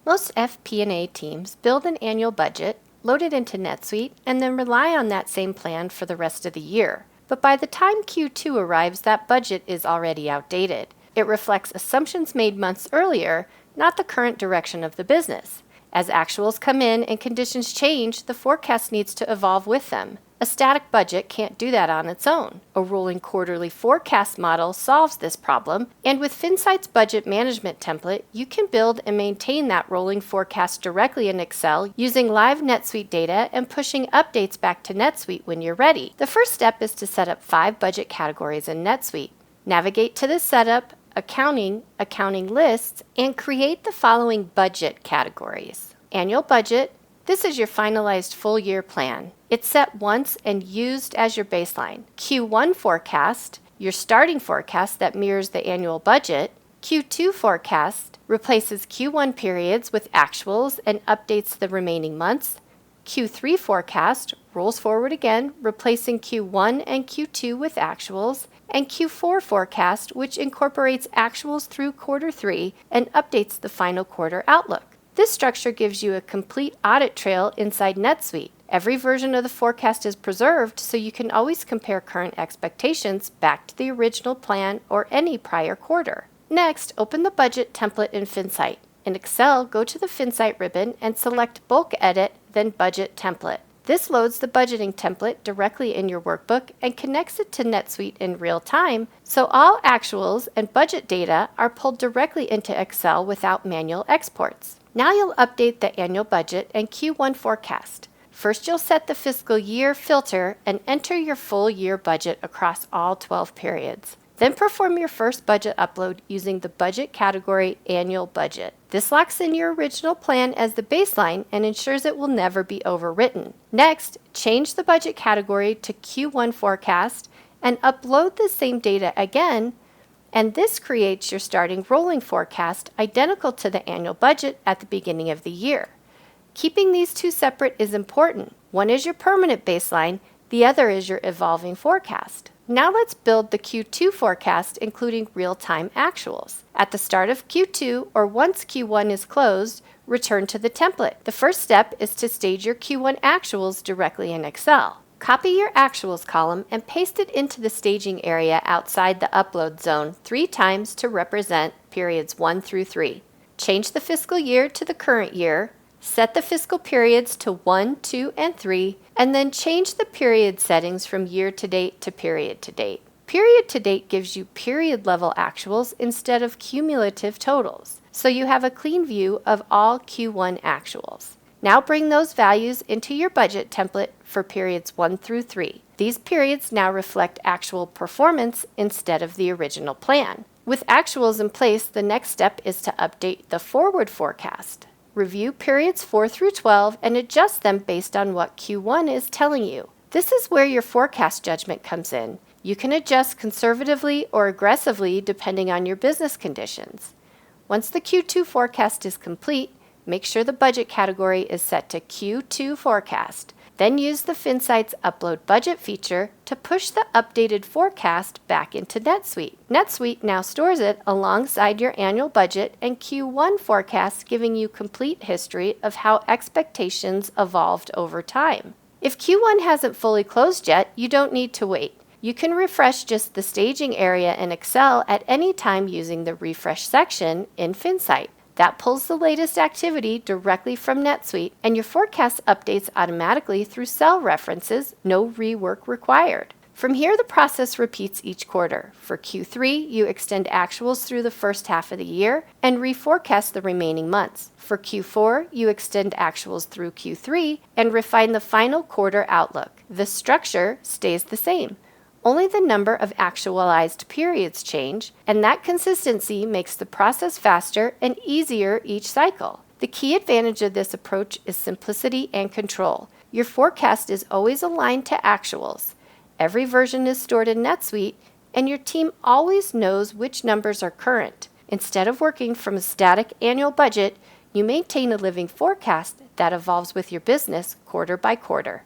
Most FP&A teams build an annual budget, load it into NetSuite, and then rely on that same plan for the rest of the year. But by the time Q2 arrives, that budget is already outdated. It reflects assumptions made months earlier, not the current direction of the business. As actuals come in and conditions change, the forecast needs to evolve with them. A static budget can't do that on its own. A rolling quarterly forecast model solves this problem, and with Finsyte's budget management template, you can build and maintain that rolling forecast directly in Excel using live NetSuite data and pushing updates back to NetSuite when you're ready. The first step is to set up 5 budget categories in NetSuite. Navigate to the Setup, Accounting Lists, and create the following budget categories. Annual Budget. This is your finalized full year plan. It's set once and used as your baseline. Q1 Forecast, your starting forecast that mirrors the annual budget. Q2 Forecast replaces Q1 periods with actuals and updates the remaining months. Q3 Forecast rolls forward again, replacing Q1 and Q2 with actuals. And Q4 Forecast, which incorporates actuals through quarter 3 and updates the final quarter outlook. This structure gives you a complete audit trail inside NetSuite. Every version of the forecast is preserved, so you can always compare current expectations back to the original plan or any prior quarter. Next, open the budget template in Finsyte. In Excel, go to the Finsyte ribbon and select Bulk Edit, then Budget Template. This loads the budgeting template directly in your workbook and connects it to NetSuite in real time, so all actuals and budget data are pulled directly into Excel without manual exports. Now you'll update the annual budget and Q1 forecast. First, you'll set the fiscal year filter and enter your full year budget across all 12 periods. Then perform your first budget upload using the budget category Annual Budget. This locks in your original plan as the baseline and ensures it will never be overwritten. Next, change the budget category to Q1 Forecast and upload the same data again, and this creates your starting rolling forecast identical to the annual budget at the beginning of the year. Keeping these two separate is important. One is your permanent baseline, the other is your evolving forecast. Now let's build the Q2 forecast, including real-time actuals. At the start of Q2, or once Q1 is closed, return to the template. The first step is to stage your Q1 actuals directly in Excel. Copy your actuals column and paste it into the staging area outside the upload zone 3 times to represent periods 1 through 3. Change the fiscal year to the current year, set the fiscal periods to 1, 2, and 3, and then change the period settings from year to date to period to date. Period to date gives you period level actuals instead of cumulative totals, so you have a clean view of all Q1 actuals. Now bring those values into your budget template for periods 1 through 3. These periods now reflect actual performance instead of the original plan. With actuals in place, the next step is to update the forward forecast. Review periods 4 through 12 and adjust them based on what Q1 is telling you. This is where your forecast judgment comes in. You can adjust conservatively or aggressively depending on your business conditions. Once the Q2 forecast is complete, make sure the budget category is set to Q2 Forecast. Then use the Finsyte's Upload Budget feature to push the updated forecast back into NetSuite. NetSuite now stores it alongside your annual budget and Q1 forecast, giving you complete history of how expectations evolved over time. If Q1 hasn't fully closed yet, you don't need to wait. You can refresh just the staging area in Excel at any time using the Refresh section in Finsyte. That pulls the latest activity directly from NetSuite, and your forecast updates automatically through cell references, no rework required. From here, the process repeats each quarter. For Q3, you extend actuals through the first half of the year and reforecast the remaining months. For Q4, you extend actuals through Q3 and refine the final quarter outlook. The structure stays the same. Only the number of actualized periods change, and that consistency makes the process faster and easier each cycle. The key advantage of this approach is simplicity and control. Your forecast is always aligned to actuals. Every version is stored in NetSuite, and your team always knows which numbers are current. Instead of working from a static annual budget, you maintain a living forecast that evolves with your business quarter by quarter.